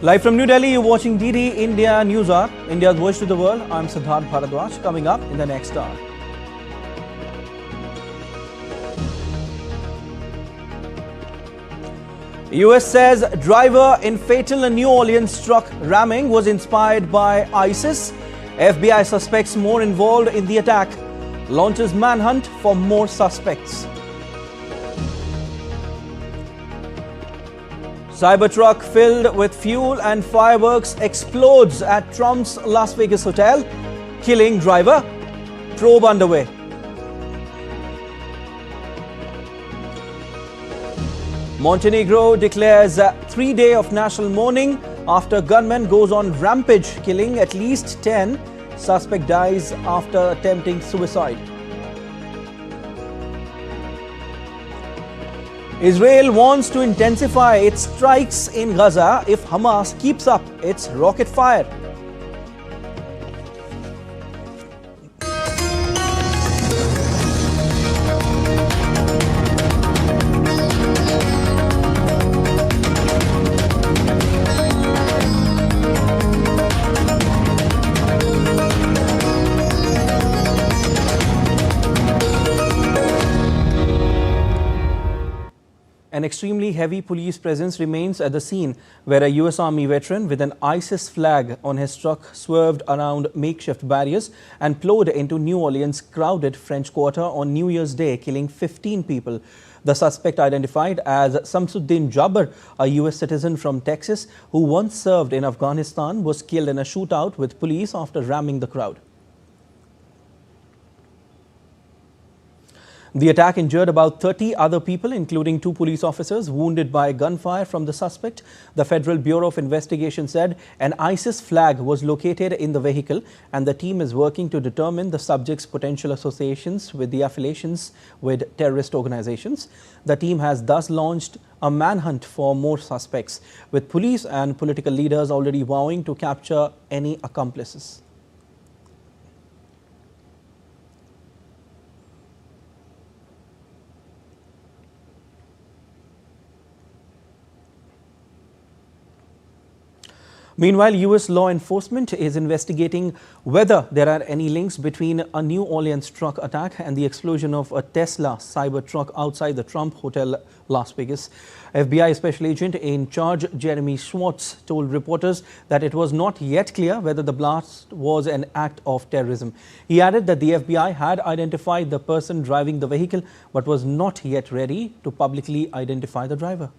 Live from New Delhi, you're watching DD India News Hour, India's voice to the world. I'm Prasar Bharati. Coming up in the next hour. US says driver in fatal New Orleans truck ramming was inspired by ISIS. FBI suspects more involved in the attack. Launches manhunt for more suspects. Cybertruck filled with fuel and fireworks explodes at Trump's Las Vegas hotel, killing driver. Probe underway. Montenegro declares a 3-day of national mourning after gunman goes on rampage, killing at least 10. Suspect dies after attempting suicide. Israel wants to intensify its strikes in Gaza if Hamas keeps up its rocket fire. An extremely heavy police presence remains at the scene, where a US Army veteran with an ISIS flag on his truck swerved around makeshift barriers and plowed into New Orleans' crowded French Quarter on New Year's Day, killing 15 people. The suspect, identified as Samsuddin Jabbar, a US citizen from Texas who once served in Afghanistan, was killed in a shootout with police after ramming the crowd. The attack injured about 30 other people, including 2 police officers wounded by gunfire from the suspect. The Federal Bureau of Investigation said an ISIS flag was located in the vehicle, and the team is working to determine the subject's potential associations with the affiliations with terrorist organizations. The team has thus launched a manhunt for more suspects, with police and political leaders already vowing to capture any accomplices. Meanwhile, US law enforcement is investigating whether there are any links between a New Orleans truck attack and the explosion of a Tesla Cybertruck outside the Trump Hotel, Las Vegas. FBI Special Agent in charge Jeremy Schwartz told reporters that it was not yet clear whether the blast was an act of terrorism. He added that the FBI had identified the person driving the vehicle but was not yet ready to publicly identify the driver.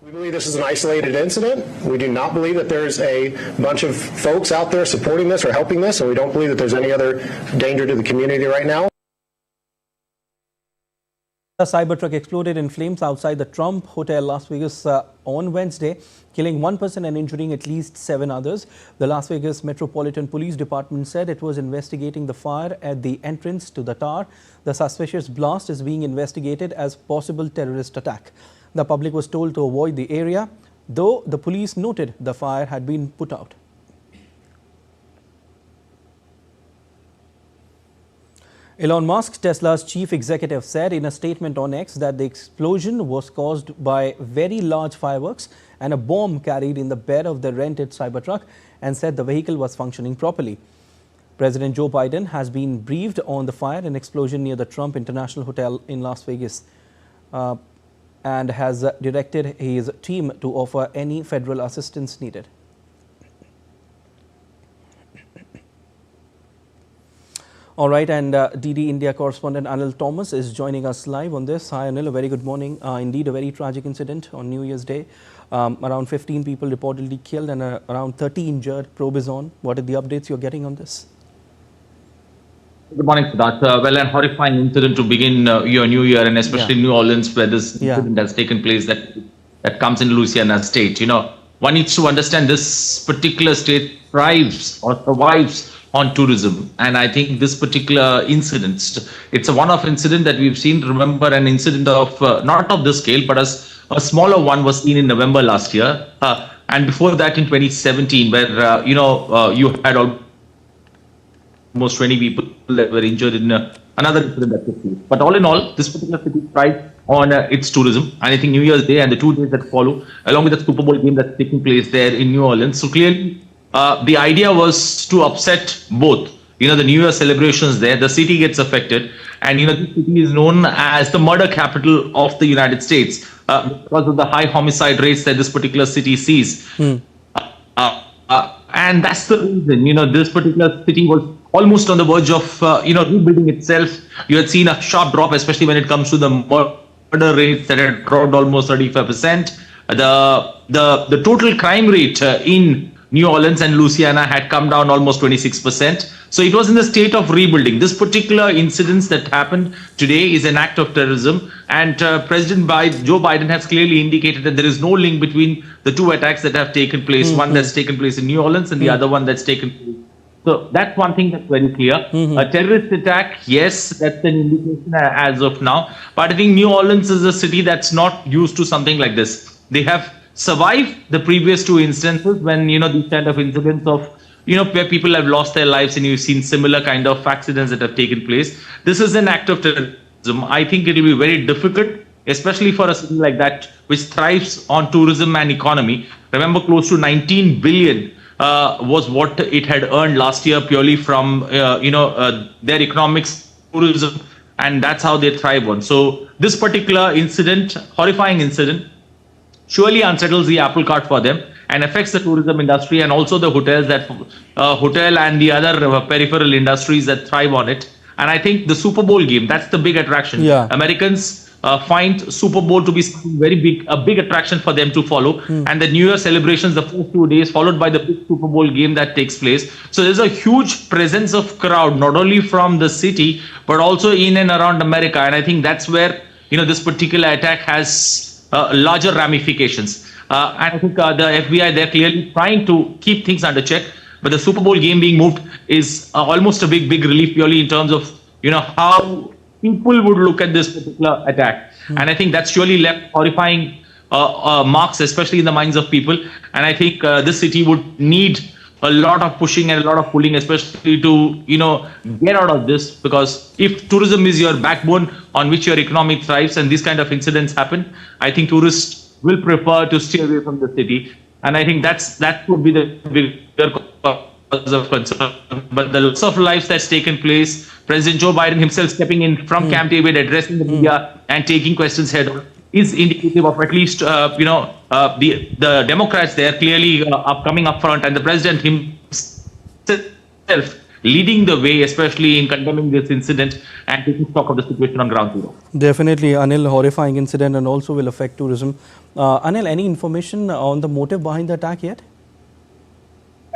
We believe this is an isolated incident. We do not believe that there's a bunch of folks out there supporting this or helping this, and we don't believe that there's any other danger to the community right now. A Cybertruck exploded in flames outside the Trump Hotel, Las Vegas on Wednesday, killing 1 person and injuring at least 7 others. The Las Vegas Metropolitan Police Department said it was investigating the fire at the entrance to the tower. The suspicious blast is being investigated as possible terrorist attack. The public was told to avoid the area, though the police noted the fire had been put out. Elon Musk, Tesla's chief executive, said in a statement on X that the explosion was caused by very large fireworks and a bomb carried in the bed of the rented Cybertruck, and said the vehicle was functioning properly. President Joe Biden has been briefed on the fire and explosion near the Trump International Hotel in Las Vegas, and has directed his team to offer any federal assistance needed. All right, and DD India correspondent Anil Thomas is joining us live on this. Hi Anil, a very good morning. Indeed, a very tragic incident on New Year's Day. Around 15 people reportedly killed and around 30 injured. Probe is on. What are the updates you're getting on this? Good morning, Siddharth. Well, an horrifying incident to begin your new year, and especially New Orleans, where this incident has taken place that comes in Louisiana state. You know, one needs to understand this particular state thrives or survives on tourism. And I think this particular incident, it's a one-off incident that we've seen. Remember, an incident of not of this scale, but as a smaller one was seen in November last year. And before that in 2017, where, you had almost 20 people that were injured in another incident that took place. But all in all, this particular city thrives on its tourism. And I think New Year's Day and the 2 days that follow, along with the Super Bowl game that's taking place there in New Orleans. So clearly, the idea was to upset both. The New Year celebrations there, the city gets affected. And, this city is known as the murder capital of the United States because of the high homicide rates that this particular city sees. And that's the reason, this particular city was almost on the verge of, rebuilding itself. You had seen a sharp drop, especially when it comes to the murder rates that had dropped almost 35%. The total crime rate in New Orleans and Louisiana had come down almost 26%. So it was in the state of rebuilding. This particular incident that happened today is an act of terrorism. And President Joe Biden has clearly indicated that there is no link between the two attacks that have taken place, one that's taken place in New Orleans and the other one that's taken place. So that's one thing that's very clear. A terrorist attack, yes, that's an indication as of now. But I think New Orleans is a city that's not used to something like this. They have survived the previous two instances when, these kind of incidents of, where people have lost their lives and you've seen similar kind of accidents that have taken place. This is an act of terrorism. I think it will be very difficult, especially for a city like that, which thrives on tourism and economy. Remember, close to 19 billion was what it had earned last year purely from, their economics, tourism, and that's how they thrive on. So this particular incident, horrifying incident, surely unsettles the apple cart for them and affects the tourism industry and also the hotels hotel and the other peripheral industries that thrive on it. And I think the Super Bowl game, that's the big attraction. Yeah. Americans find Super Bowl to be a big attraction for them to follow. And the New Year celebrations, the first 2 days, followed by the big Super Bowl game that takes place. So there's a huge presence of crowd, not only from the city, but also in and around America. And I think that's where, this particular attack has larger ramifications. And I think the FBI, they're clearly trying to keep things under check. But the Super Bowl game being moved is almost a big relief purely in terms of, how people would look at this particular attack. And I think that's surely left horrifying marks, especially in the minds of people. And I think this city would need a lot of pushing and a lot of pulling, especially to, get out of this. Because if tourism is your backbone on which your economy thrives and these kind of incidents happen, I think tourists will prefer to stay away from the city. And I think that would be the bigger cause of concern. But the loss of lives that's taken place, President Joe Biden himself stepping in from Camp David, addressing the media and taking questions head on, is indicative of at least, the Democrats there clearly coming up front, and the president himself leading the way, especially in condemning this incident and taking stock of the situation on ground zero. Definitely, Anil, horrifying incident and also will affect tourism. Anil, any information on the motive behind the attack yet?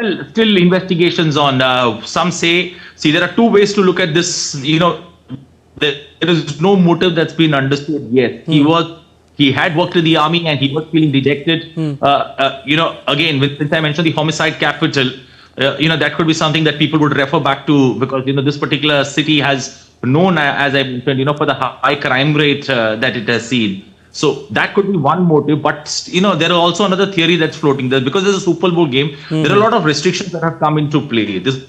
Well, still investigations on. Some say, there are two ways to look at this. There is no motive that's been understood yet. He had worked in the army and he was feeling dejected. Again, since I mentioned the homicide capital, that could be something that people would refer back to because, this particular city has known, as I mentioned, for the high crime rate that it has seen. So that could be one motive. But, there is also another theory that's floating there. Because there's a Super Bowl game, there are a lot of restrictions that have come into play. This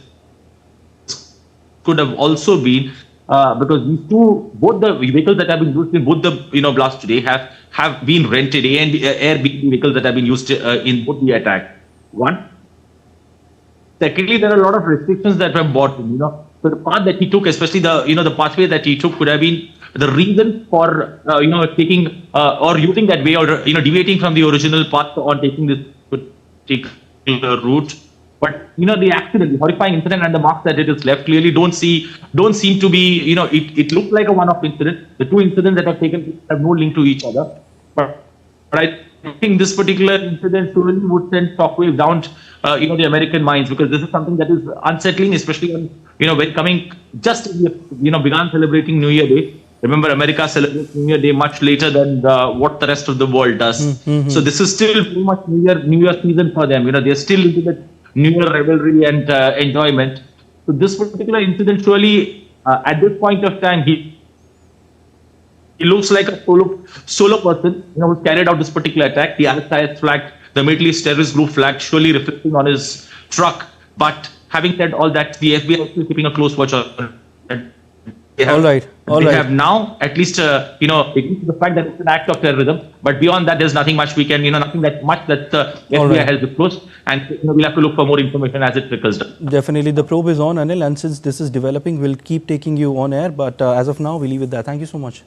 could have also been because both the vehicles that have been used in both the blasts today have been rented, Airbnb vehicles that have been used in both the attack. One. Secondly, there are a lot of restrictions that were brought in. So the path that he took, especially the pathway that he took, could have been the reason for taking or using that way or deviating from the original path on taking this particular route. But the accident, the horrifying incident, and the marks that it has left clearly don't seem to be. It looks like a one-off incident. The two incidents that have taken place have no link to each other. But I think this particular incident surely would send shockwaves down, the American minds, because this is something that is unsettling, especially when coming just began celebrating New Year Day. Remember, America celebrates New Year Day much later than what the rest of the world does. So this is still pretty much New Year season for them. They're still into the New Year revelry and enjoyment. So this particular incident surely, at this point of time, he looks like a solo person, who carried out this particular attack. The ISIS flag, the Middle East terrorist group flag, surely reflecting on his truck. But having said all that, the FBI is still keeping a close watch on it. All right. They have now at least, ignored the fact that it's an act of terrorism. But beyond that, there's nothing much we can, nothing that much that FBI has disclosed. And we'll have to look for more information as it trickles down. Definitely. The probe is on, Anil. And since this is developing, we'll keep taking you on air. But as of now, we leave it there. Thank you so much.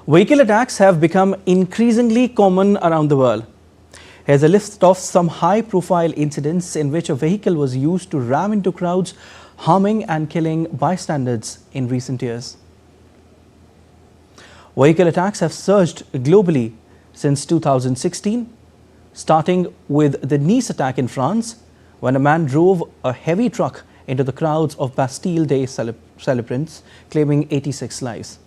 Vehicle attacks have become increasingly common around the world. Here's a list of some high-profile incidents in which a vehicle was used to ram into crowds, harming and killing bystanders in recent years. Vehicle attacks have surged globally since 2016, starting with the Nice attack in France, when a man drove a heavy truck into the crowds of Bastille Day celebrants, claiming 86 lives.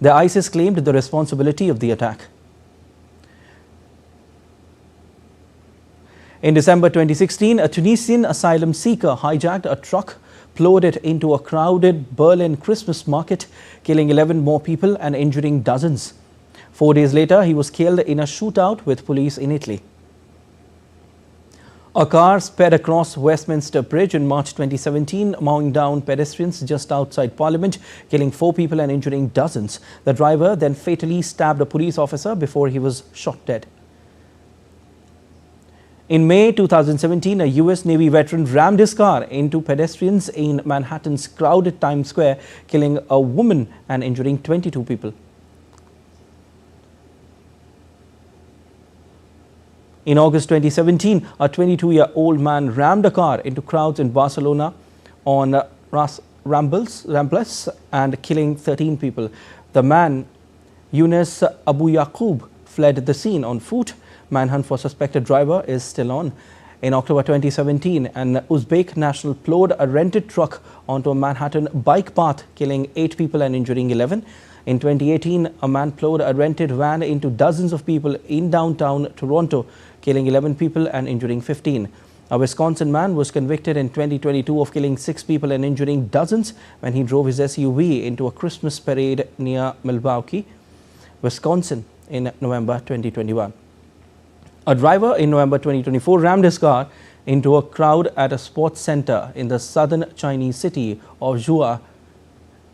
The ISIS claimed the responsibility of the attack. In December 2016, a Tunisian asylum seeker hijacked a truck, plowed it into a crowded Berlin Christmas market, killing 11 more people and injuring dozens. 4 days later, he was killed in a shootout with police in Italy. A car sped across Westminster Bridge in March 2017, mowing down pedestrians just outside Parliament, killing 4 people and injuring dozens. The driver then fatally stabbed a police officer before he was shot dead. In May 2017, a US Navy veteran rammed his car into pedestrians in Manhattan's crowded Times Square, killing a woman and injuring 22 people. In August 2017, a 22-year-old man rammed a car into crowds in Barcelona on Rambles and killing 13 people. The man, Yunus Abu Yaqub, fled the scene on foot. Manhunt for suspected driver is still on. In October 2017, an Uzbek national plowed a rented truck onto a Manhattan bike path, killing 8 people and injuring 11. In 2018, a man plowed a rented van into dozens of people in downtown Toronto, killing 11 people and injuring 15. A Wisconsin man was convicted in 2022 of killing 6 people and injuring dozens when he drove his SUV into a Christmas parade near Milwaukee, Wisconsin in November 2021. A driver in November 2024 rammed his car into a crowd at a sports center in the southern Chinese city of Zhuhai,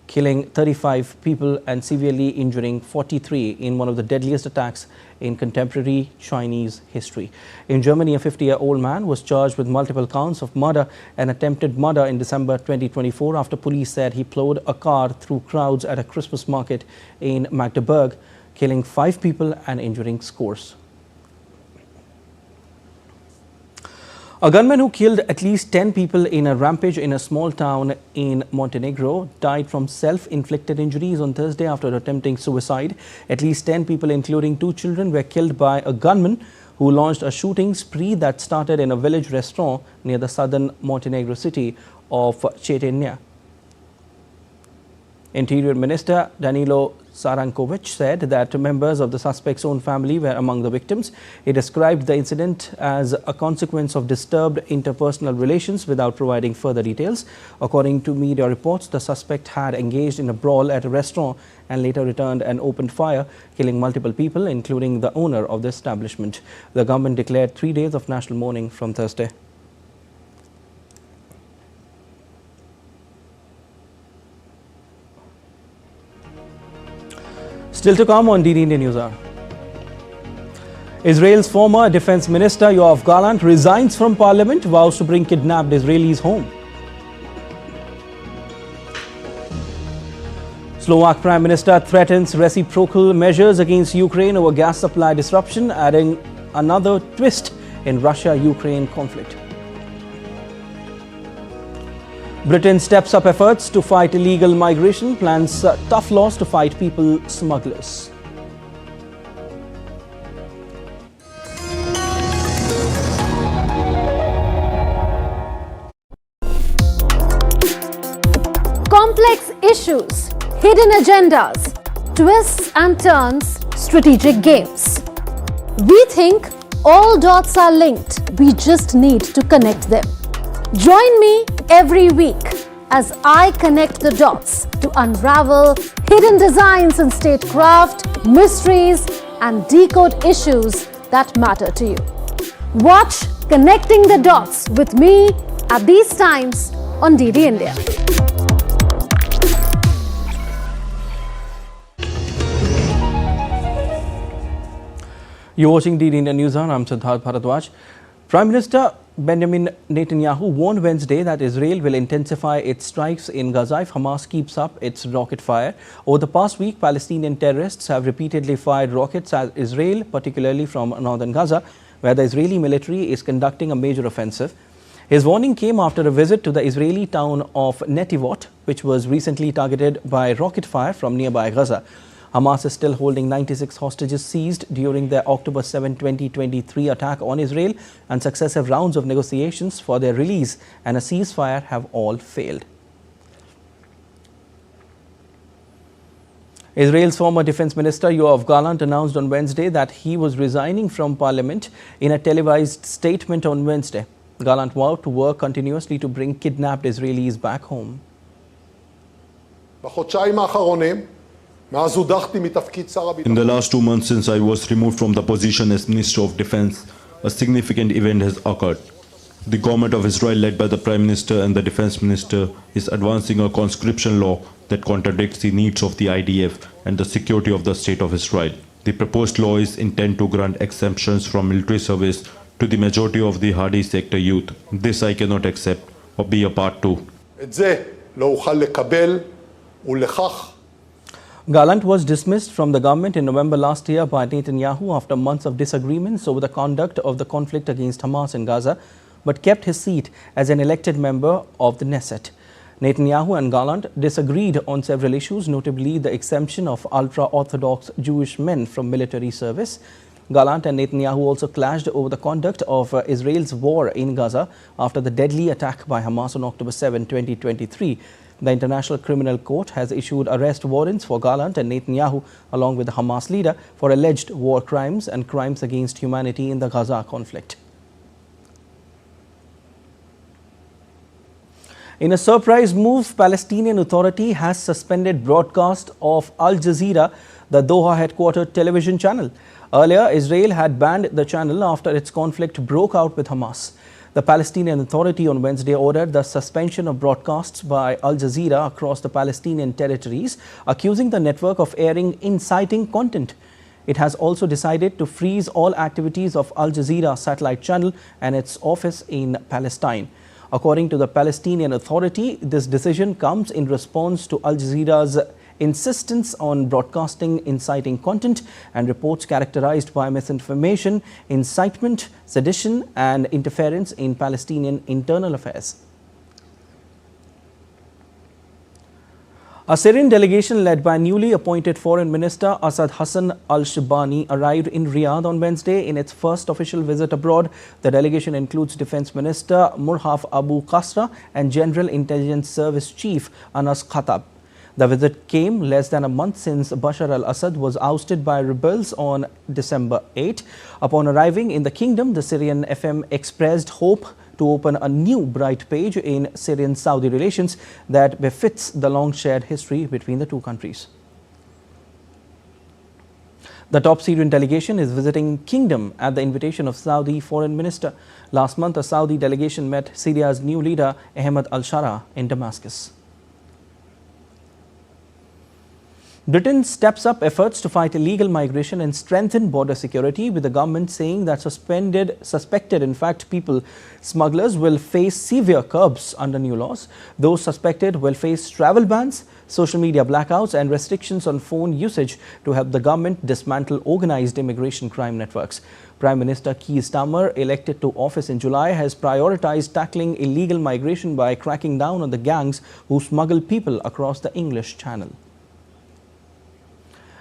killing 35 people and severely injuring 43 in one of the deadliest attacks in contemporary Chinese history. In Germany, a 50-year-old man was charged with multiple counts of murder and attempted murder in December 2024 after police said he plowed a car through crowds at a Christmas market in Magdeburg, killing 5 people and injuring scores. A gunman who killed at least 10 people in a rampage in a small town in Montenegro died from self-inflicted injuries on Thursday after attempting suicide. At least 10 people, including 2 children, were killed by a gunman who launched a shooting spree that started in a village restaurant near the southern Montenegro city of Cetinje. Interior Minister Danilo Sarankovic said that members of the suspect's own family were among the victims. He described the incident as a consequence of disturbed interpersonal relations without providing further details. According to media reports, the suspect had engaged in a brawl at a restaurant and later returned and opened fire, killing multiple people, including the owner of the establishment. The government declared 3 days of national mourning from Thursday. Still to come on DD India News Hour. Israel's former defense minister Yoav Gallant resigns from parliament, vows to bring kidnapped Israelis home. Slovak Prime Minister threatens reciprocal measures against Ukraine over gas supply disruption, adding another twist in Russia-Ukraine conflict. Britain steps up efforts to fight illegal migration, plans tough laws to fight people smugglers. Complex issues, hidden agendas, twists and turns, strategic games. We think all dots are linked. We just need to connect them. Join me every week as I connect the dots to unravel hidden designs in statecraft, mysteries, and decode issues that matter to you. Watch Connecting the Dots with me at these times on DD India. You're watching DD India News Hour. I'm Prasar Bharati. Prime Minister Benjamin Netanyahu warned Wednesday that Israel will intensify its strikes in Gaza if Hamas keeps up its rocket fire. Over the past week, Palestinian terrorists have repeatedly fired rockets at Israel, particularly from northern Gaza, where the Israeli military is conducting a major offensive. His warning came after a visit to the Israeli town of Netivot, which was recently targeted by rocket fire from nearby Gaza. Hamas is still holding 96 hostages seized during their October 7, 2023 attack on Israel, and successive rounds of negotiations for their release and a ceasefire have all failed. Israel's former defense minister Yoav Gallant announced on Wednesday that he was resigning from parliament in a televised statement on Wednesday. Gallant vowed to work continuously to bring kidnapped Israelis back home. In the last 2 months since I was removed from the position as Minister of Defense, a significant event has occurred. The government of Israel, led by the Prime Minister and the Defense Minister, is advancing a conscription law that contradicts the needs of the IDF and the security of the State of Israel. The proposed law is intended to grant exemptions from military service to the majority of the Haredi sector youth. This I cannot accept or be a part to. Gallant was dismissed from the government in November last year by Netanyahu after months of disagreements over the conduct of the conflict against Hamas in Gaza, but kept his seat as an elected member of the Knesset. Netanyahu and Gallant disagreed on several issues, notably the exemption of ultra-Orthodox Jewish men from military service. Gallant and Netanyahu also clashed over the conduct of Israel's war in Gaza after the deadly attack by Hamas on October 7, 2023. The International Criminal Court has issued arrest warrants for Gallant and Netanyahu, along with the Hamas leader, for alleged war crimes and crimes against humanity in the Gaza conflict. In a surprise move, Palestinian Authority has suspended broadcast of Al Jazeera, the Doha-headquartered television channel. Earlier, Israel had banned the channel after its conflict broke out with Hamas. The Palestinian Authority on Wednesday ordered the suspension of broadcasts by Al Jazeera across the Palestinian territories, accusing the network of airing inciting content. It has also decided to freeze all activities of Al Jazeera satellite channel and its office in Palestine. According to the Palestinian Authority, this decision comes in response to Al Jazeera's insistence on broadcasting inciting content and reports characterized by misinformation, incitement, sedition and interference in Palestinian internal affairs. A Syrian delegation led by newly appointed Foreign Minister Asad Hassan al-Shibani arrived in Riyadh on Wednesday in its first official visit abroad. The delegation includes Defense Minister Murhaf Abu Qasra and General Intelligence Service Chief Anas Khattab. The visit came less than a month since Bashar al-Assad was ousted by rebels on December 8. Upon arriving in the kingdom, the Syrian FM expressed hope to open a new bright page in Syrian-Saudi relations that befits the long shared history between the two countries. The top Syrian delegation is visiting kingdom at the invitation of Saudi Foreign Minister. Last month, a Saudi delegation met Syria's new leader Ahmed al-Shara in Damascus. Britain steps up efforts to fight illegal migration and strengthen border security, with the government saying that suspected people smugglers will face severe curbs under new laws. Those suspected will face travel bans, social media blackouts and restrictions on phone usage to help the government dismantle organized immigration crime networks. Prime Minister Keir Starmer, elected to office in July, has prioritized tackling illegal migration by cracking down on the gangs who smuggle people across the English Channel.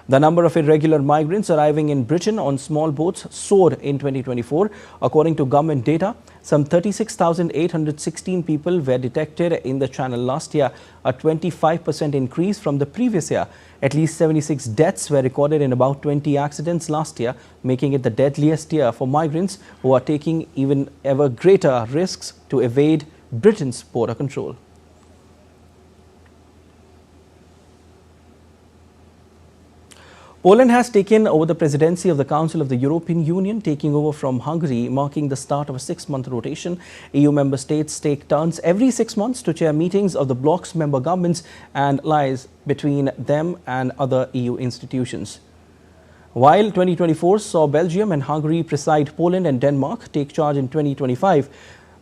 The number of irregular migrants arriving in Britain on small boats soared in 2024. According to government data, some 36,816 people were detected in the channel last year, a 25% increase from the previous year. At least 76 deaths were recorded in about 20 accidents last year, making it the deadliest year for migrants who are taking even ever greater risks to evade Britain's border control. Poland has taken over the presidency of the Council of the European Union, taking over from Hungary, marking the start of a 6-month rotation. EU member states take turns every 6 months to chair meetings of the bloc's member governments and lies between them and other EU institutions. While 2024 saw Belgium and Hungary precede Poland and Denmark take charge in 2025,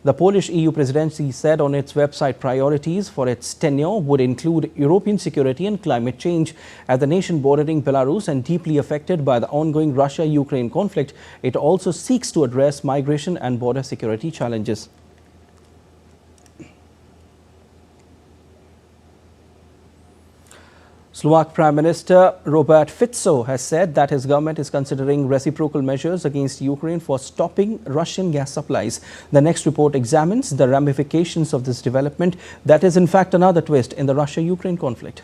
the Polish EU presidency said on its website priorities for its tenure would include European security and climate change. As the nation bordering Belarus and deeply affected by the ongoing Russia-Ukraine conflict, it also seeks to address migration and border security challenges. Slovak Prime Minister Robert Fico has said that his government is considering reciprocal measures against Ukraine for stopping Russian gas supplies. The next report examines the ramifications of this development that is in fact another twist in the Russia-Ukraine conflict.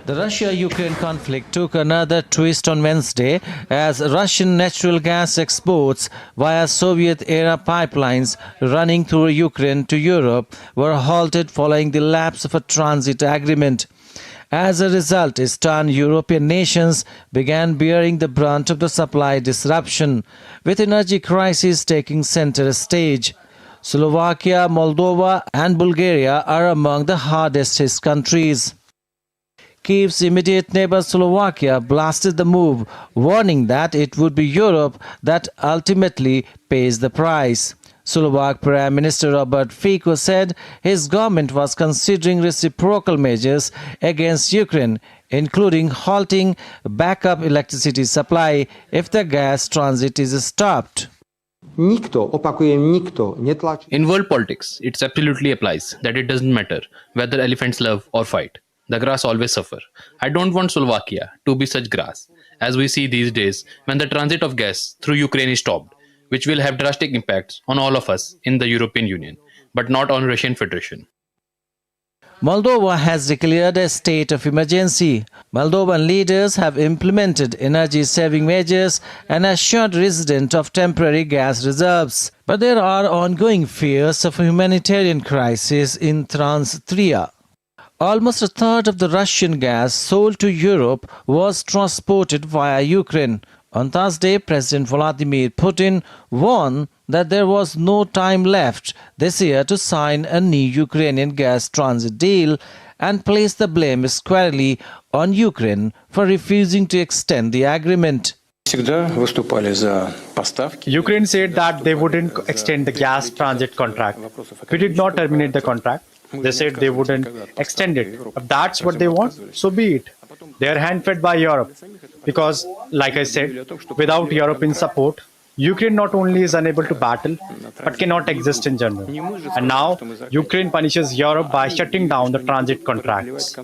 The Russia-Ukraine conflict took another twist on Wednesday as Russian natural gas exports via Soviet-era pipelines running through Ukraine to Europe were halted following the lapse of a transit agreement. As a result, Eastern European nations began bearing the brunt of the supply disruption, with energy crisis taking center stage. Slovakia, Moldova and Bulgaria are among the hardest hit countries. Kyiv's immediate neighbor Slovakia blasted the move, warning that it would be Europe that ultimately pays the price. Slovak Prime Minister Robert Fico said his government was considering reciprocal measures against Ukraine, including halting backup electricity supply if the gas transit is stopped. In world politics, it absolutely applies that it doesn't matter whether elephants love or fight. The grass always suffer. I don't want Slovakia to be such grass, as we see these days when the transit of gas through Ukraine is stopped, which will have drastic impacts on all of us in the European Union, but not on Russian Federation. Moldova has declared a state of emergency. Moldovan leaders have implemented energy-saving measures and assured residents of temporary gas reserves. But there are ongoing fears of a humanitarian crisis in Transnistria. Almost a third of the Russian gas sold to Europe was transported via Ukraine. On Thursday, President Vladimir Putin warned that there was no time left this year to sign a new Ukrainian gas transit deal and placed the blame squarely on Ukraine for refusing to extend the agreement. Ukraine said that they wouldn't extend the gas transit contract. We did not terminate the contract. They said they wouldn't extend it. If that's what they want, so be it. They are hand-fed by Europe. Because, like I said, without European support, Ukraine not only is unable to battle, but cannot exist in general. And now, Ukraine punishes Europe by shutting down the transit contracts.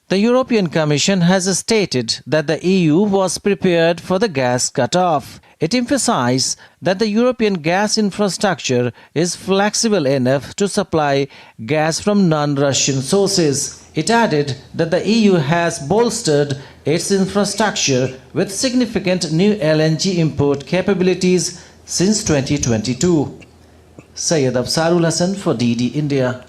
The European Commission has stated that the EU was prepared for the gas cut-off. It emphasized that the European gas infrastructure is flexible enough to supply gas from non-Russian sources. It added that the EU has bolstered its infrastructure with significant new LNG import capabilities since 2022. Syed Afsarul Hassan for DD India.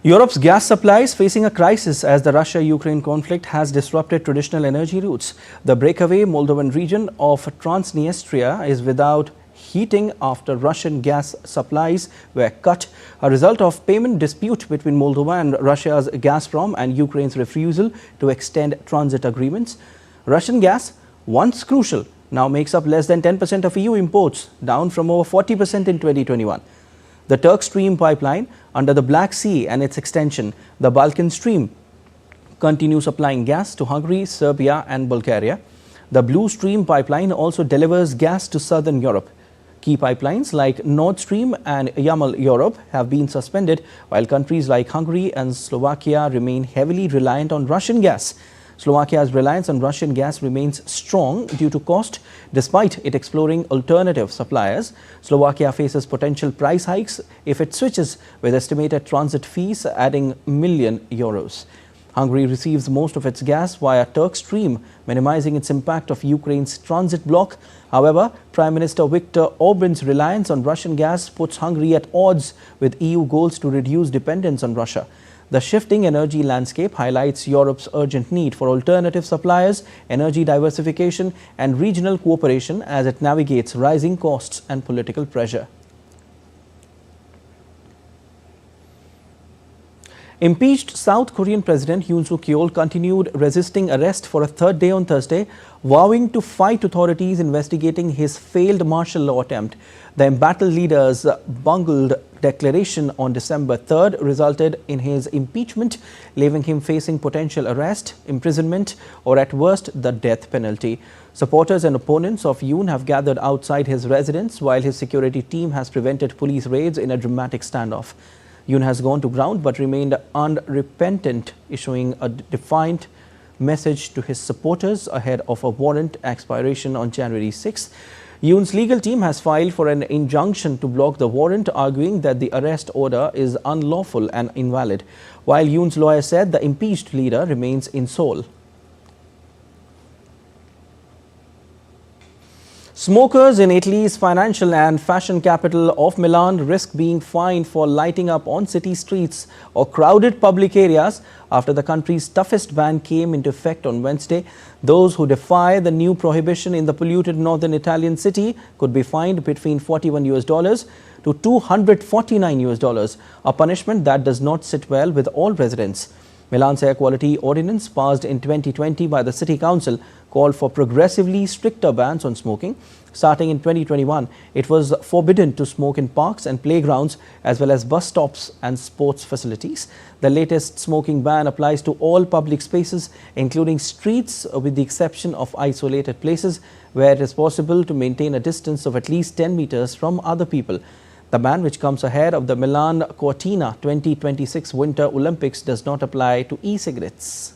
Europe's gas supply is facing a crisis as the Russia-Ukraine conflict has disrupted traditional energy routes. The breakaway Moldovan region of Transnistria is without heating after Russian gas supplies were cut, a result of payment dispute between Moldova and Russia's Gazprom and Ukraine's refusal to extend transit agreements. Russian gas, once crucial, now makes up less than 10% of EU imports, down from over 40% in 2021. The Turk Stream pipeline under the Black Sea and its extension, the Balkan Stream, continue supplying gas to Hungary, Serbia and Bulgaria. The Blue Stream pipeline also delivers gas to southern Europe. Key pipelines like Nord Stream and Yamal Europe have been suspended, while countries like Hungary and Slovakia remain heavily reliant on Russian gas. Slovakia's reliance on Russian gas remains strong due to cost, despite it exploring alternative suppliers. Slovakia faces potential price hikes if it switches, with estimated transit fees adding million euros. Hungary receives most of its gas via Turk Stream, minimizing its impact of Ukraine's transit block. However, Prime Minister Viktor Orban's reliance on Russian gas puts Hungary at odds with EU goals to reduce dependence on Russia. The shifting energy landscape highlights Europe's urgent need for alternative suppliers, energy diversification and regional cooperation as it navigates rising costs and political pressure. Impeached South Korean President Yoon Suk Yeol continued resisting arrest for a third day on Thursday, vowing to fight authorities investigating his failed martial law attempt. The embattled leader's bungled declaration on December 3rd resulted in his impeachment, leaving him facing potential arrest, imprisonment, or at worst the death penalty. Supporters and opponents of Yoon have gathered outside his residence, while his security team has prevented police raids in a dramatic standoff. Yoon has gone to ground but remained unrepentant, issuing a defiant message to his supporters ahead of a warrant expiration on January 6. Yoon's legal team has filed for an injunction to block the warrant, arguing that the arrest order is unlawful and invalid, while Yoon's lawyer said the impeached leader remains in Seoul. Smokers in Italy's financial and fashion capital of Milan risk being fined for lighting up on city streets or crowded public areas after the country's toughest ban came into effect on Wednesday. Those who defy the new prohibition in the polluted northern Italian city could be fined between $41 to $249, a punishment that does not sit well with all residents. Milan's air quality ordinance, passed in 2020 by the city council, called for progressively stricter bans on smoking. Starting in 2021, it was forbidden to smoke in parks and playgrounds, as well as bus stops and sports facilities. The latest smoking ban applies to all public spaces, including streets, with the exception of isolated places where it is possible to maintain a distance of at least 10 meters from other people. The ban, which comes ahead of the Milan Cortina 2026 Winter Olympics, does not apply to e-cigarettes.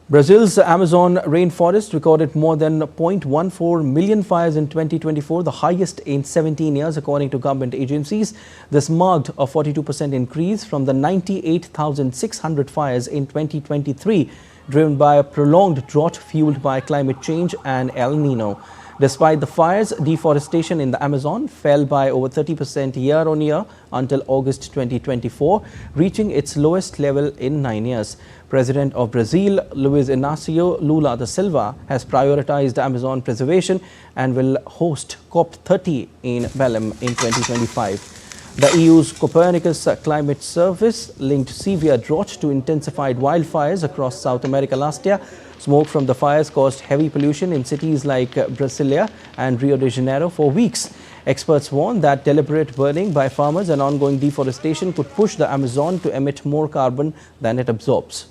Brazil's Amazon rainforest recorded more than 0.14 million fires in 2024, the highest in 17 years, according to government agencies. This marked a 42% increase from the 98,600 fires in 2023, driven by a prolonged drought fueled by climate change and El Nino. Despite the fires, deforestation in the Amazon fell by over 30% year-on-year until August 2024, reaching its lowest level in 9 years. President of Brazil, Luiz Inácio Lula da Silva, has prioritized Amazon preservation and will host COP30 in Belém in 2025. The EU's Copernicus Climate Service linked severe drought to intensified wildfires across South America last year. Smoke from the fires caused heavy pollution in cities like Brasilia and Rio de Janeiro for weeks. Experts warn that deliberate burning by farmers and ongoing deforestation could push the Amazon to emit more carbon than it absorbs.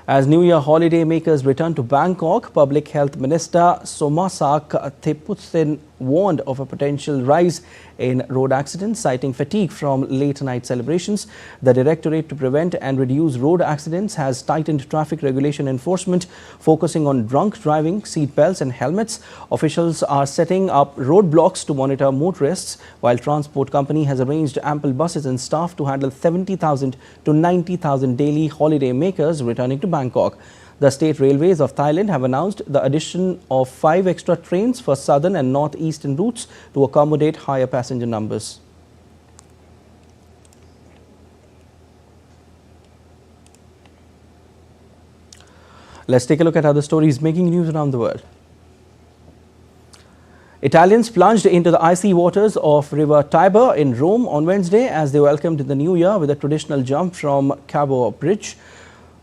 As New Year holiday makers return to Bangkok, Public Health Minister Somasak Thepsutin warned of a potential rise in road accidents, citing fatigue from late-night celebrations. The Directorate to Prevent and Reduce Road Accidents has tightened traffic regulation enforcement, focusing on drunk driving, seat belts and helmets. Officials are setting up roadblocks to monitor motorists, while transport company has arranged ample buses and staff to handle 70,000 to 90,000 daily holiday makers returning to Bangkok. The State Railways of Thailand have announced the addition of 5 extra trains for southern and northeastern routes to accommodate higher passenger numbers. Let's take a look at other stories making news around the world. Italians plunged into the icy waters of River Tiber in Rome on Wednesday as they welcomed the new year with a traditional jump from Cabo Bridge.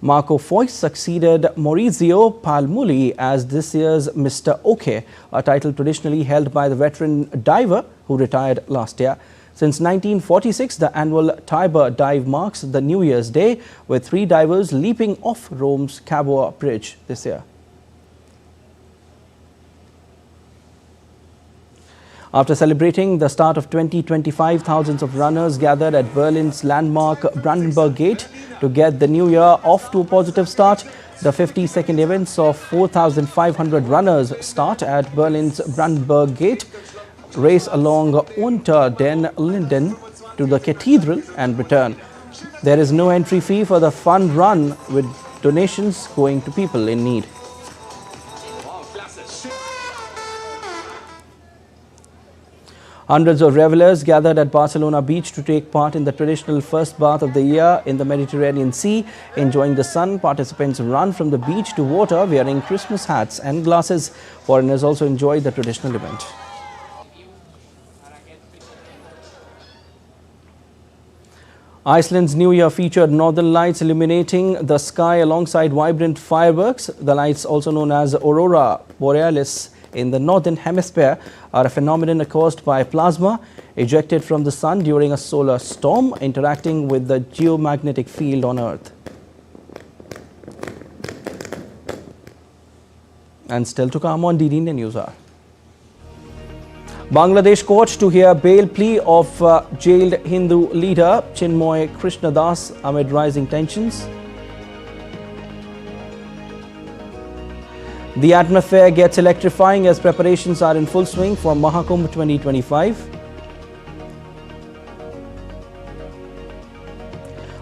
Marco Foix succeeded Maurizio Palmuli as this year's Mr. OK, a title traditionally held by the veteran diver who retired last year. Since 1946, the annual Tiber dive marks the New Year's Day, with 3 divers leaping off Rome's Cabo Bridge this year. After celebrating the start of 2025, thousands of runners gathered at Berlin's landmark Brandenburg Gate to get the new year off to a positive start. The 52nd events of 4,500 runners start at Berlin's Brandenburg Gate, race along Unter den Linden to the cathedral and return. There is no entry fee for the fun run, with donations going to people in need. Hundreds of revelers gathered at Barcelona beach to take part in the traditional first bath of the year in the Mediterranean Sea. Enjoying the sun, participants run from the beach to water wearing Christmas hats and glasses. Foreigners also enjoyed the traditional event. Iceland's New Year featured northern lights illuminating the sky alongside vibrant fireworks. The lights, also known as aurora borealis in the northern hemisphere, are a phenomenon caused by plasma ejected from the sun during a solar storm interacting with the geomagnetic field on Earth. And still to come on DD India News Hour. Bangladesh court to hear bail plea of jailed Hindu leader Chinmoy Krishnadas amid rising tensions. The atmosphere gets electrifying as preparations are in full swing for Mahakumbh 2025.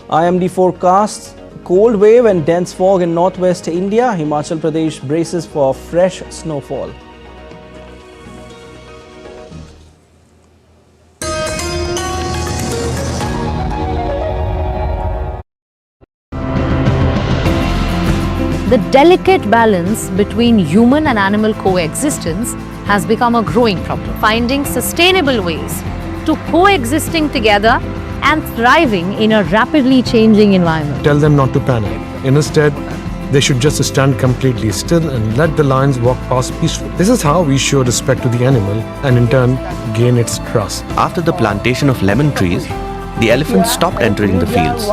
IMD forecasts cold wave and dense fog in northwest India. Himachal Pradesh braces for fresh snowfall. The delicate balance between human and animal coexistence has become a growing problem. Finding sustainable ways to coexisting together and thriving in a rapidly changing environment. Tell them not to panic. Instead, they should just stand completely still and let the lions walk past peacefully. This is how we show respect to the animal and in turn gain its trust. After the plantation of lemon trees, the elephants stopped entering the fields.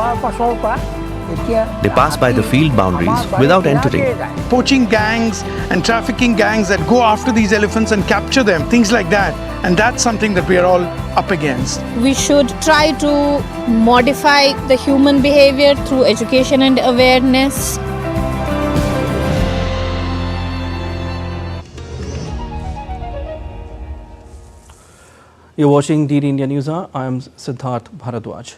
They pass by the field boundaries without entering. Poaching gangs and trafficking gangs that go after these elephants and capture them, things like that. And that's something that we are all up against. We should try to modify the human behavior through education and awareness. You're watching DD India News Hour. I am Siddharth Bharadwaj.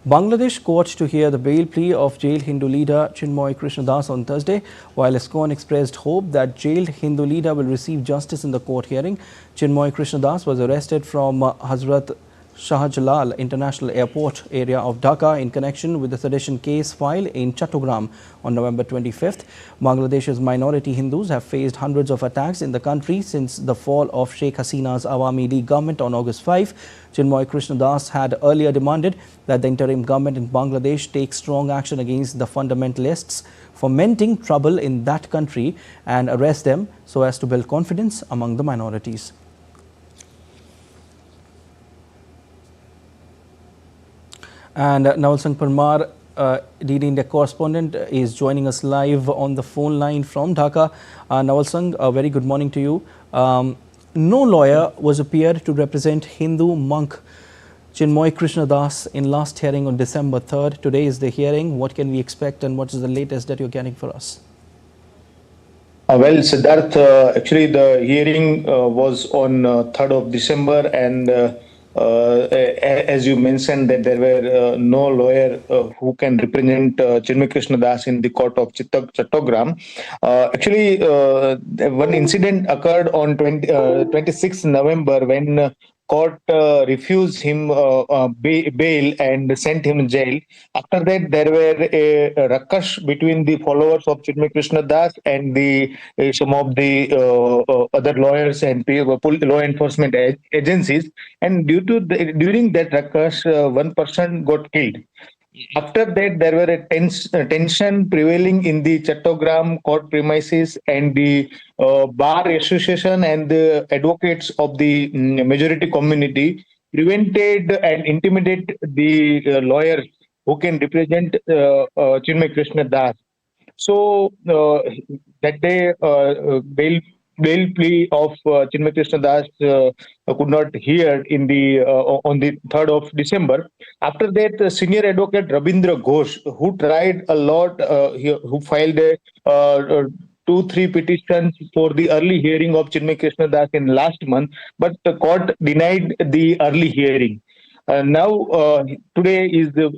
Bangladesh court to hear the bail plea of jailed Hindu leader Chinmoy Krishnadas on Thursday, while ISKCON expressed hope that jailed Hindu leader will receive justice in the court hearing. Chinmoy Krishnadas was arrested from Hazrat Shahjalal International Airport area of Dhaka in connection with the sedition case filed in Chattogram on November 25th. Bangladesh's minority Hindus have faced hundreds of attacks in the country since the fall of Sheikh Hasina's Awami League government on August 5. Chinmoy Krishnadas had earlier demanded that the interim government in Bangladesh take strong action against the fundamentalists fomenting trouble in that country and arrest them so as to build confidence among the minorities. And Nawal Singh Parmar, DD India correspondent, is joining us live on the phone line from Dhaka. Nawal Singh, a very good morning to you. No lawyer was appeared to represent Hindu monk Chinmoy Krishnadas in last hearing on December 3rd. Today is the hearing. What can we expect and what is the latest that you're getting for us? Well, Siddharth, actually the hearing was on 3rd of December and as you mentioned that there were no lawyer who can represent Chinmoy Krishnadas in the court of Chattogram. Actually, one incident occurred on 26th November when court refused him bail and sent him in jail. After that, there were a ruckus between the followers of Chinmoy Krishnadas and the some of the other lawyers and law enforcement agencies. And during that ruckus, one person got killed. After that, there were a tension prevailing in the Chattogram court premises, and the bar association and the advocates of the majority community prevented and intimidated the lawyers who can represent Chinmoy Krishnadas. So that day, bail plea of Chinmoy Krishnadas could not hear in the on the 3rd of December. After that, senior advocate Rabindra Ghosh, who tried a lot, who filed 2-3 petitions for the early hearing of Chinmoy Krishnadas in last month, but the court denied the early hearing. Now, today is the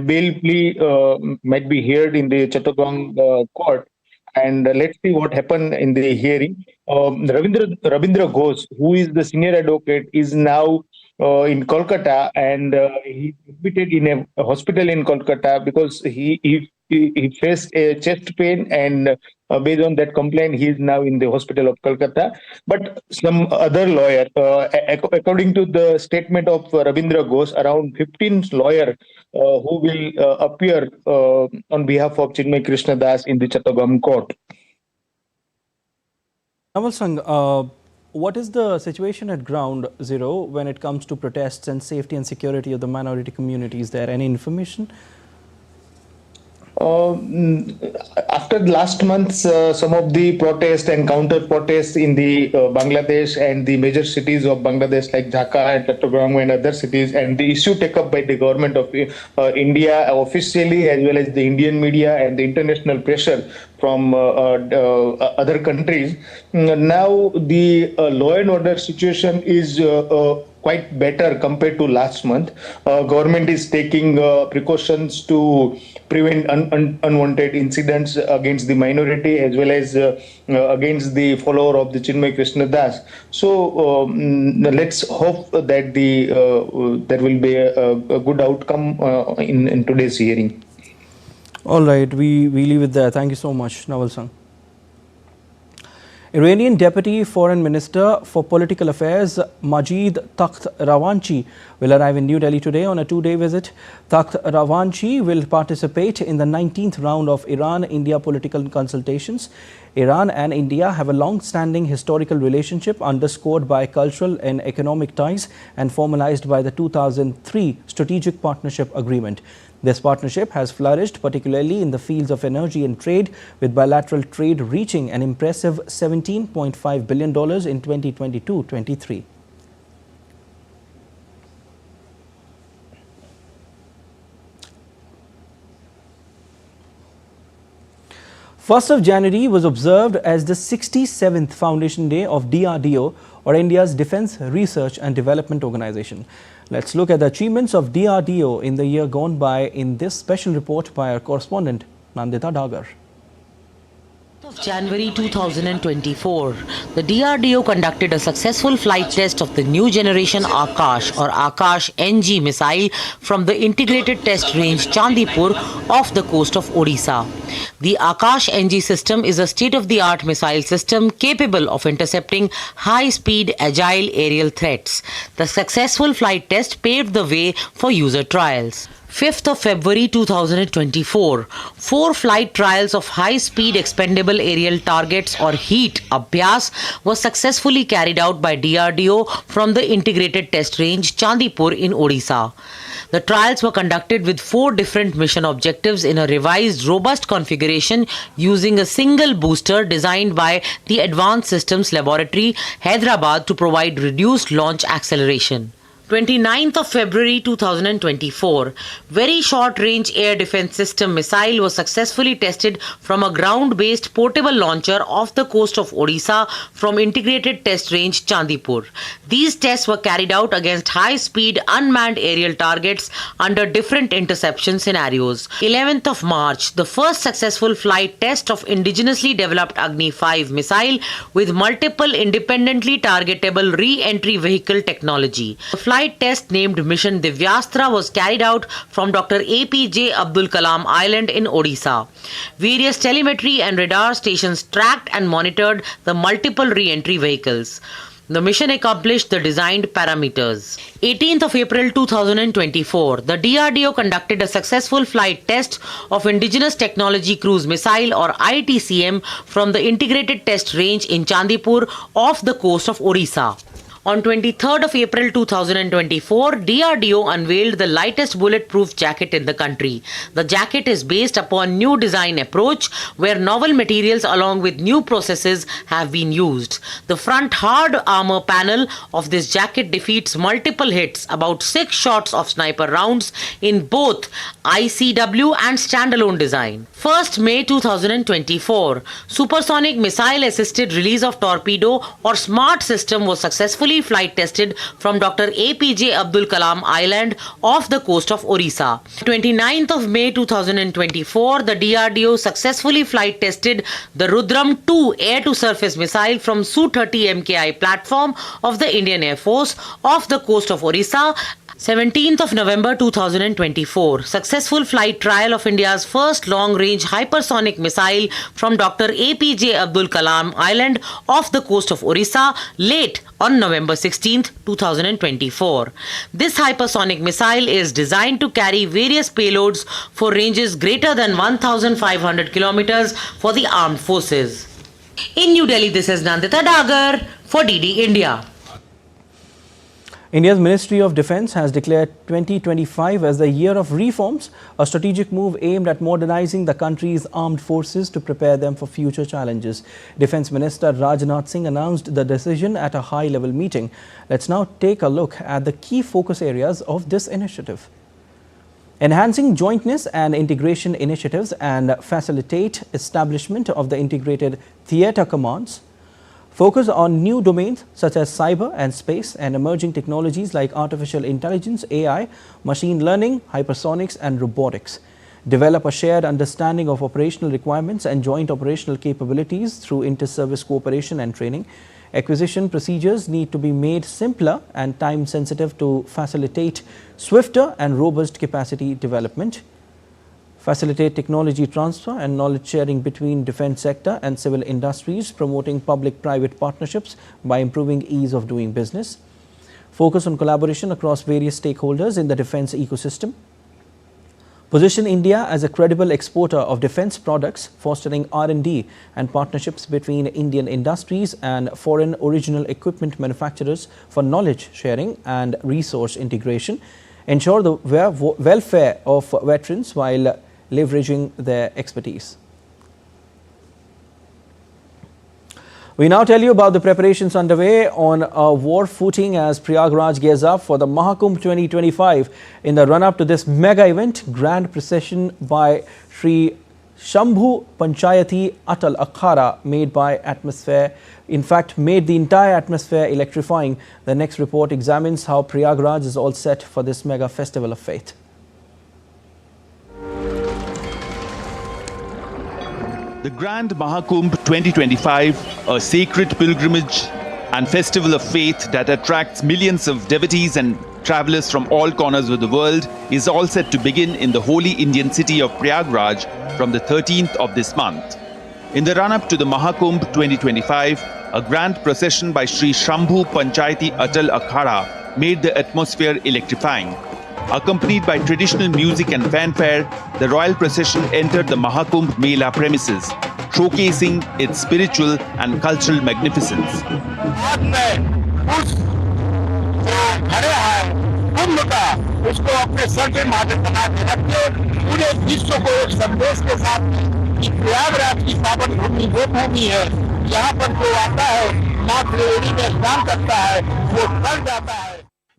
bail plea might be heard in the Chattogram court. And let's see what happened in the hearing. Ravindra Ghosh, who is the senior advocate, is now in Kolkata, and he admitted in a hospital in Kolkata because he faced a chest pain, and based on that complaint, he is now in the hospital of Kolkata. But some other lawyer, according to the statement of Ravindra Ghosh, around 15 lawyers who will appear on behalf of Chinmay Krishna Das in the Chattogram court. Naval Singh, what is the situation at ground zero when it comes to protests and safety and security of the minority communities there? Any information? After last month, some of the protests and counter protests in the Bangladesh and the major cities of Bangladesh like Dhaka and Chattogram and other cities, and the issue taken up by the government of India officially, as well as the Indian media and the international pressure from other countries. Now the law and order situation is quite better compared to last month. Government is taking precautions to prevent unwanted incidents against the minority as well as against the follower of the Chinmay Krishna Das. So let's hope that there will be a good outcome in today's hearing. All right, we leave it there. Thank you so much, Naval Singh. Iranian Deputy Foreign Minister for Political Affairs Majid Takht Ravanchi will arrive in New Delhi today on a two-day visit. Takht Ravanchi will participate in the 19th round of Iran-India political consultations. Iran and India have a long-standing historical relationship underscored by cultural and economic ties and formalized by the 2003 Strategic Partnership Agreement. This partnership has flourished, particularly in the fields of energy and trade, with bilateral trade reaching an impressive $17.5 billion in 2022-23. 1st of January was observed as the 67th Foundation Day of DRDO, or India's Defence Research and Development Organization. Let's look at the achievements of DRDO in the year gone by in this special report by our correspondent Nandita Dagar. January 2024, the DRDO conducted a successful flight test of the new generation Akash or Akash NG missile from the integrated test range Chandipur off the coast of Odisha. The Akash NG system is a state-of-the-art missile system capable of intercepting high-speed, agile aerial threats. The successful flight test paved the way for user trials. 5th of February 2024, 4 flight trials of high-speed expendable aerial targets or HEAT Abhyas was successfully carried out by DRDO from the integrated test range Chandipur in Odisha. The trials were conducted with 4 different mission objectives in a revised robust configuration using a single booster designed by the Advanced Systems Laboratory, Hyderabad, to provide reduced launch acceleration. 29th of February 2024, Very Short Range Air Defense System missile was successfully tested from a ground-based portable launcher off the coast of Odisha from integrated test range Chandipur. These tests were carried out against high-speed unmanned aerial targets under different interception scenarios. 11th of March, the first successful flight test of indigenously developed Agni 5 missile with multiple independently targetable re-entry vehicle technology. The flight test named Mission Divyastra was carried out from Dr. APJ Abdul Kalam Island in Odisha. Various telemetry and radar stations tracked and monitored the multiple re-entry vehicles. The mission accomplished the designed parameters. 18th of April 2024, the DRDO conducted a successful flight test of Indigenous Technology Cruise Missile or ITCM from the integrated test range in Chandipur off the coast of Odisha. On 23rd of April 2024, DRDO unveiled the lightest bulletproof jacket in the country. The jacket is based upon new design approach where novel materials along with new processes have been used. The front hard armor panel of this jacket defeats multiple hits, about 6 shots of sniper rounds in both ICW and standalone design. 1st May 2024, Supersonic Missile Assisted Release of Torpedo or SMART system was successfully successfully flight tested from Dr. APJ Abdul Kalam Island off the coast of Orissa. 29th of May 2024, the DRDO successfully flight tested the Rudram-2 air-to-surface missile from Su-30 MKI platform of the Indian Air Force off the coast of Orissa. 17th of November 2024, successful flight trial of India's first long-range hypersonic missile from Dr. APJ Abdul Kalam Island off the coast of Orissa late on November 16th, 2024. This hypersonic missile is designed to carry various payloads for ranges greater than 1,500 kilometers for the armed forces. In New Delhi, this is Nandita Dagar for DD India. India's Ministry of Defence has declared 2025 as the year of reforms, a strategic move aimed at modernizing the country's armed forces to prepare them for future challenges. Defence Minister Rajnath Singh announced the decision at a high-level meeting. Let's now take a look at the key focus areas of this initiative. Enhancing jointness and integration initiatives and facilitate establishment of the integrated theatre commands. Focus on new domains such as cyber and space and emerging technologies like artificial intelligence, AI, machine learning, hypersonics and robotics. Develop a shared understanding of operational requirements and joint operational capabilities through inter-service cooperation and training. Acquisition procedures need to be made simpler and time-sensitive to facilitate swifter and robust capacity development. Facilitate technology transfer and knowledge sharing between defence sector and civil industries, promoting public-private partnerships by improving ease of doing business. Focus on collaboration across various stakeholders in the defence ecosystem. Position India as a credible exporter of defence products, fostering R&D and partnerships between Indian industries and foreign original equipment manufacturers for knowledge sharing and resource integration. Ensure the welfare of veterans while leveraging their expertise. We now tell you about the preparations underway on a war footing as Prayagraj gears up for the Mahakumbh 2025. In the run-up to this mega event, grand procession by Sri Shambhu Panchayati Atal Akhara made the entire atmosphere electrifying. The next report examines how Prayagraj is all set for this mega festival of faith. The Grand Mahakumbh 2025, a sacred pilgrimage and festival of faith that attracts millions of devotees and travelers from all corners of the world, is all set to begin in the holy Indian city of Prayagraj from the 13th of this month. In the run-up to the Mahakumbh 2025, a grand procession by Sri Shambhu Panchayati Atal Akhara made the atmosphere electrifying. Accompanied by traditional music and fanfare, the royal procession entered the Mahakumbh Mela premises, showcasing its spiritual and cultural magnificence.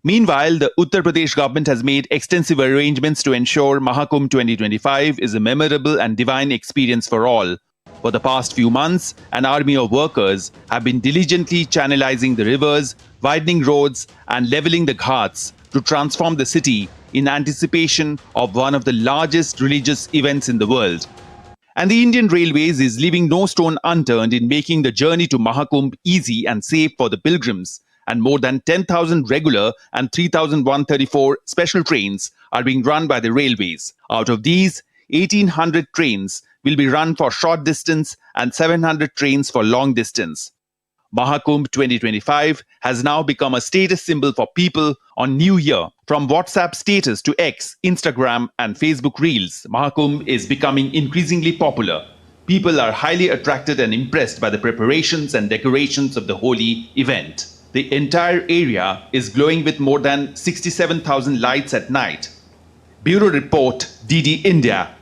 Meanwhile, the Uttar Pradesh government has made extensive arrangements to ensure Mahakumbh 2025 is a memorable and divine experience for all. For the past few months, an army of workers have been diligently channelizing the rivers, widening roads, and leveling the ghats to transform the city in anticipation of one of the largest religious events in the world. And the Indian Railways is leaving no stone unturned in making the journey to Mahakumbh easy and safe for the pilgrims. And more than 10,000 regular and 3,134 special trains are being run by the railways. Out of these, 1,800 trains will be run for short distance and 700 trains for long distance. Mahakumbh 2025 has now become a status symbol for people on New Year. From WhatsApp status to X, Instagram and Facebook Reels, Mahakumbh is becoming increasingly popular. People are highly attracted and impressed by the preparations and decorations of the holy event. The entire area is glowing with more than 67,000 lights at night. Bureau Report, DD India.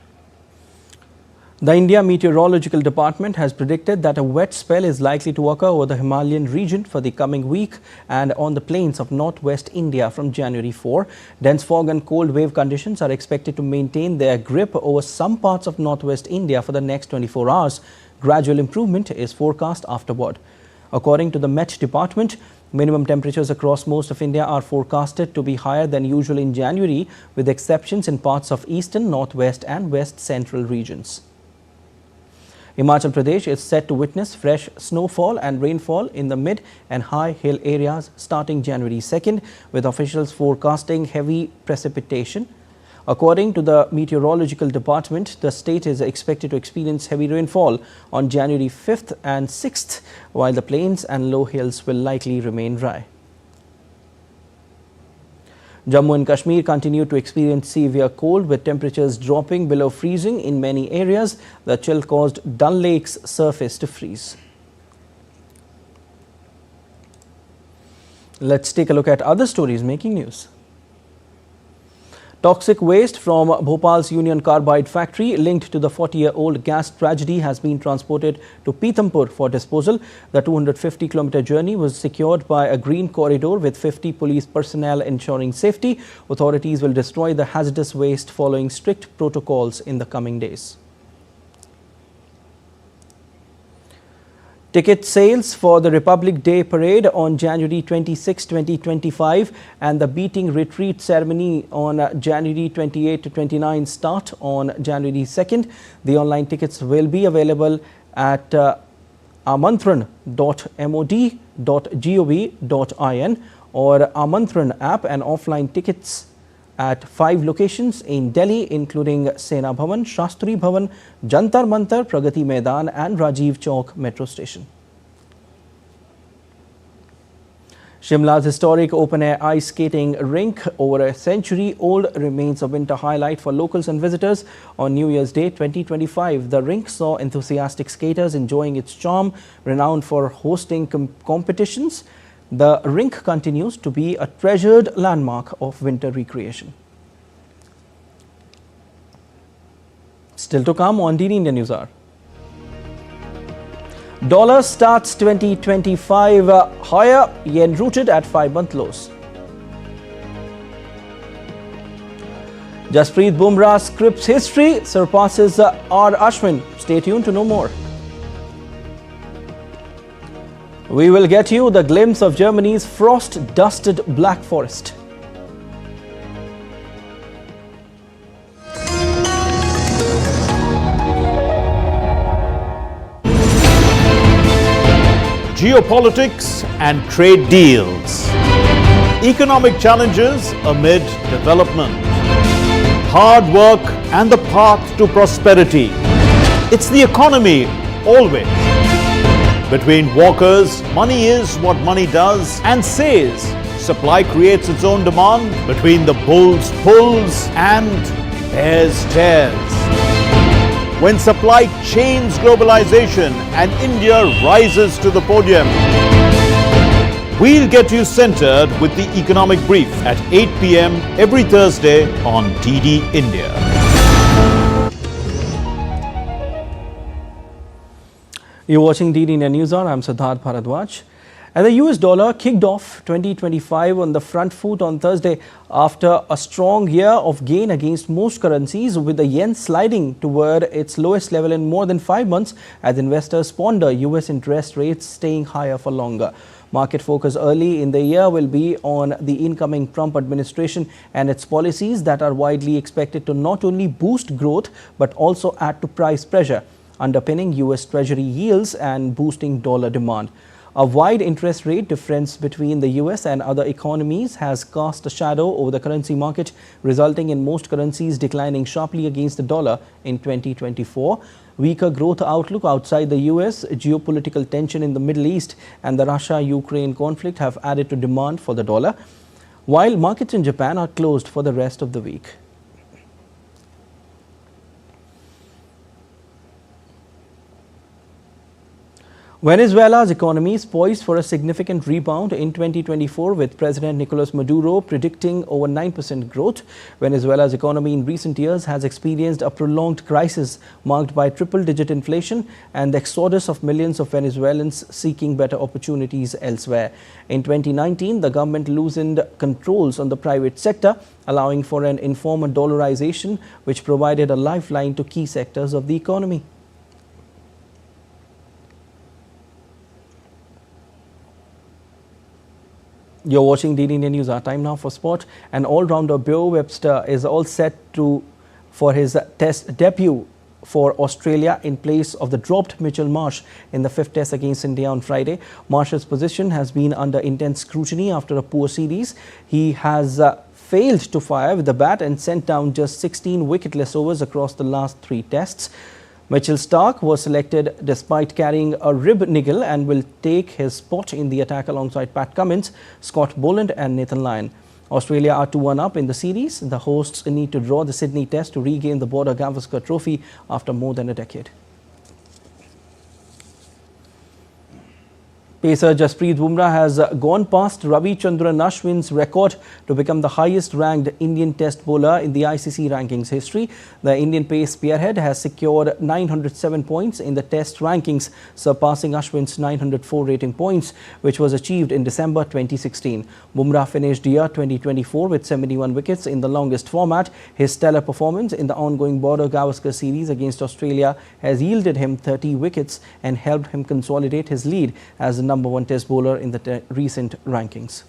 The India Meteorological Department has predicted that a wet spell is likely to occur over the Himalayan region for the coming week and on the plains of northwest India from January 4. Dense fog and cold wave conditions are expected to maintain their grip over some parts of northwest India for the next 24 hours. Gradual improvement is forecast afterward. According to the Met Department, Minimum temperatures across most of India are forecasted to be higher than usual in January, with exceptions in parts of eastern, northwest and west central regions. Himachal Pradesh is set to witness fresh snowfall and rainfall in the mid and high hill areas starting January 2nd, with officials forecasting heavy precipitation. According to the Meteorological Department, the state is expected to experience heavy rainfall on January 5th and 6th, while the plains and low hills will likely remain dry. Jammu and Kashmir continue to experience severe cold, with temperatures dropping below freezing in many areas. The chill caused Dal Lake's surface to freeze. Let's take a look at other stories making news. Toxic waste from Bhopal's Union Carbide factory linked to the 40-year-old gas tragedy has been transported to Pithampur for disposal. The 250-kilometer journey was secured by a green corridor with 50 police personnel ensuring safety. Authorities will destroy the hazardous waste following strict protocols in the coming days. Ticket sales for the Republic Day Parade on January 26, 2025 and the Beating Retreat ceremony on January 28 to 29 start on January 2nd. The online tickets will be available at amantran.mod.gov.in or Amantran app, and offline tickets at 5 locations in Delhi, including Sena Bhavan, Shastri Bhavan, Jantar Mantar, Pragati Maidan and Rajiv Chowk Metro Station. Shimla's historic open-air ice skating rink, over a century old, remains a winter highlight for locals and visitors. On New Year's Day 2025, the rink saw enthusiastic skaters enjoying its charm, renowned for hosting competitions. The rink continues to be a treasured landmark of winter recreation. Still to come on DD India News Hour. Dollar starts 2025 higher, yen rooted at 5-month lows. Jasprit Bumrah scripts history, surpasses R. Ashwin. Stay tuned to know more. We will get you the glimpse of Germany's frost-dusted Black Forest. Geopolitics and trade deals. Economic challenges amid development. Hard work and the path to prosperity. It's the economy always. Between walkers, money is what money does and says. Supply creates its own demand. Between the bulls pulls and bears tears. When supply chains globalization and India rises to the podium. We'll get you centered with the Economic Brief at 8 p.m. every Thursday on DD India. You're watching DD India News Hour. I'm Siddharth Bharadwaj. And the US dollar kicked off 2025 on the front foot on Thursday after a strong year of gain against most currencies, with the yen sliding toward its lowest level in more than 5 months as investors ponder US interest rates staying higher for longer. Market focus early in the year will be on the incoming Trump administration and its policies that are widely expected to not only boost growth but also add to price pressure, underpinning US Treasury yields and boosting dollar demand. A wide interest rate difference between the US and other economies has cast a shadow over the currency market, resulting in most currencies declining sharply against the dollar in 2024. Weaker growth outlook outside the US, geopolitical tension in the Middle East and the Russia-Ukraine conflict have added to demand for the dollar, while markets in Japan are closed for the rest of the week. Venezuela's economy is poised for a significant rebound in 2024, with President Nicolas Maduro predicting over 9% growth. Venezuela's economy in recent years has experienced a prolonged crisis marked by triple-digit inflation and the exodus of millions of Venezuelans seeking better opportunities elsewhere. In 2019, the government loosened controls on the private sector, allowing for an informal dollarization, which provided a lifeline to key sectors of the economy. You're watching DD India News. Our time now for sport. An all-rounder Beau Webster is all set for his test debut for Australia in place of the dropped Mitchell Marsh in the 5th test against India on Friday. Marsh's position has been under intense scrutiny after a poor series. He has failed to fire with the bat and sent down just 16 wicketless overs across the last 3 tests. Mitchell Starc was selected despite carrying a rib niggle and will take his spot in the attack alongside Pat Cummins, Scott Boland and Nathan Lyon. Australia are 2-1 up in the series. The hosts need to draw the Sydney Test to regain the Border Gavaskar Trophy after more than a decade. Pacer Jasprit Bumrah has gone past Ravichandran Ashwin's record to become the highest ranked Indian test bowler in the ICC rankings history. The Indian pace spearhead has secured 907 points in the test rankings, surpassing Ashwin's 904 rating points, which was achieved in December 2016. Bumrah finished year 2024 with 71 wickets in the longest format. His stellar performance in the ongoing Border Gavaskar series against Australia has yielded him 30 wickets and helped him consolidate his lead as the number 1 test bowler in the recent rankings.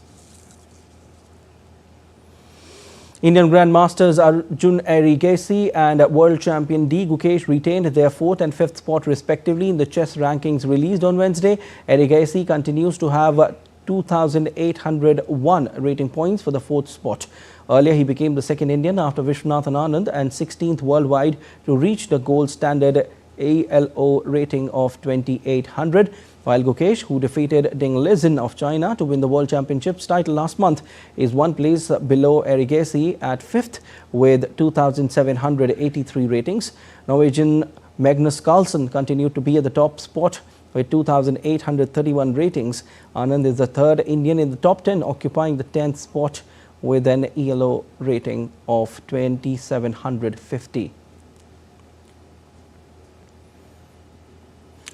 Indian Grandmasters Arjun Erigaisi and world champion D. Gukesh retained their 4th and 5th spot respectively in the chess rankings released on Wednesday. Erigaisi continues to have 2,801 rating points for the 4th spot. Earlier, he became the 2nd Indian after Vishwanathan Anand and 16th worldwide to reach the gold standard ALO rating of 2,800. While Gukesh, who defeated Ding Lizin of China to win the World Championships title last month, is 1 place below Erigaisi at 5th with 2,783 ratings. Norwegian Magnus Carlsen continued to be at the top spot with 2,831 ratings. Anand is the 3rd Indian in the top 10, occupying the 10th spot with an ELO rating of 2,750.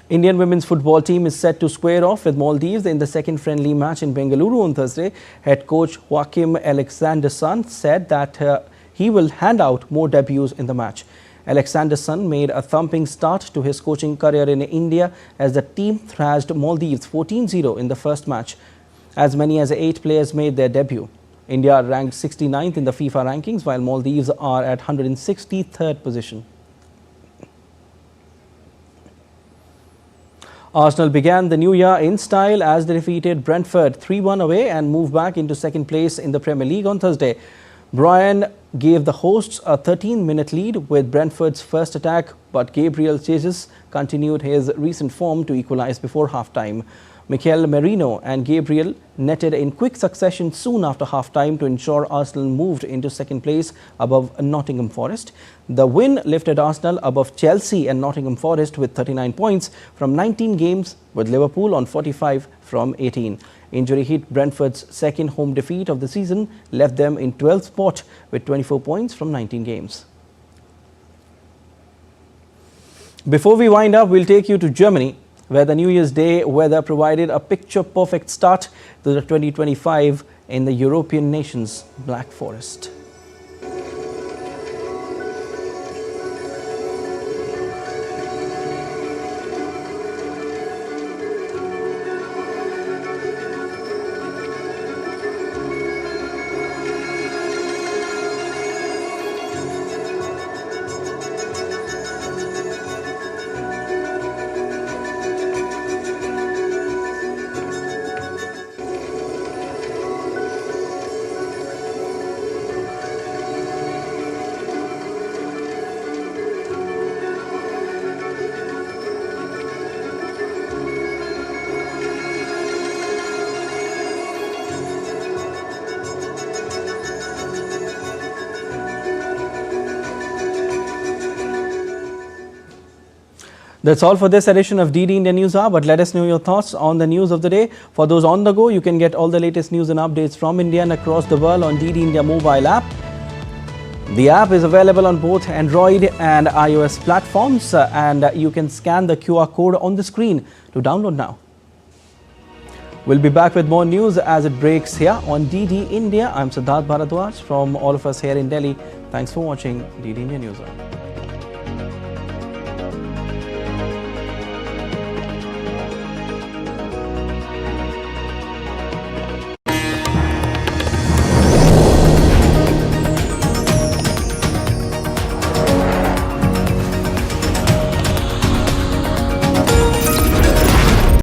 Indian women's football team is set to square off with Maldives in the 2nd friendly match in Bengaluru on Thursday. Head coach Joachim Alexanderson said that he will hand out more debuts in the match. Alexanderson made a thumping start to his coaching career in India as the team thrashed Maldives 14-0 in the first match. As many as 8 players made their debut. India ranked 69th in the FIFA rankings, while Maldives are at 163rd position. Arsenal began the new year in style as they defeated Brentford 3-1 away and moved back into 2nd place in the Premier League on Thursday. Brian gave the hosts a 13-minute lead with Brentford's first attack, but Gabriel Jesus continued his recent form to equalize before half-time. Mikel Merino and Gabriel netted in quick succession soon after half-time to ensure Arsenal moved into 2nd place above Nottingham Forest. The win lifted Arsenal above Chelsea and Nottingham Forest with 39 points from 19 games, with Liverpool on 45 from 18. Injury hit Brentford's 2nd home defeat of the season left them in 12th spot with 24 points from 19 games. Before we wind up, we'll take you to Germany, where the New Year's Day weather provided a picture-perfect start to the 2025 in the European nation's Black Forest. That's all for this edition of DD India News Hour, but let us know your thoughts on the news of the day. For those on the go, you can get all the latest news and updates from India and across the world on DD India mobile app. The app is available on both Android and iOS platforms, and you can scan the QR code on the screen to download now. We'll be back with more news as it breaks here on DD India. I'm Siddharth Bharadwaj from all of us here in Delhi. Thanks for watching DD India News Hour. News.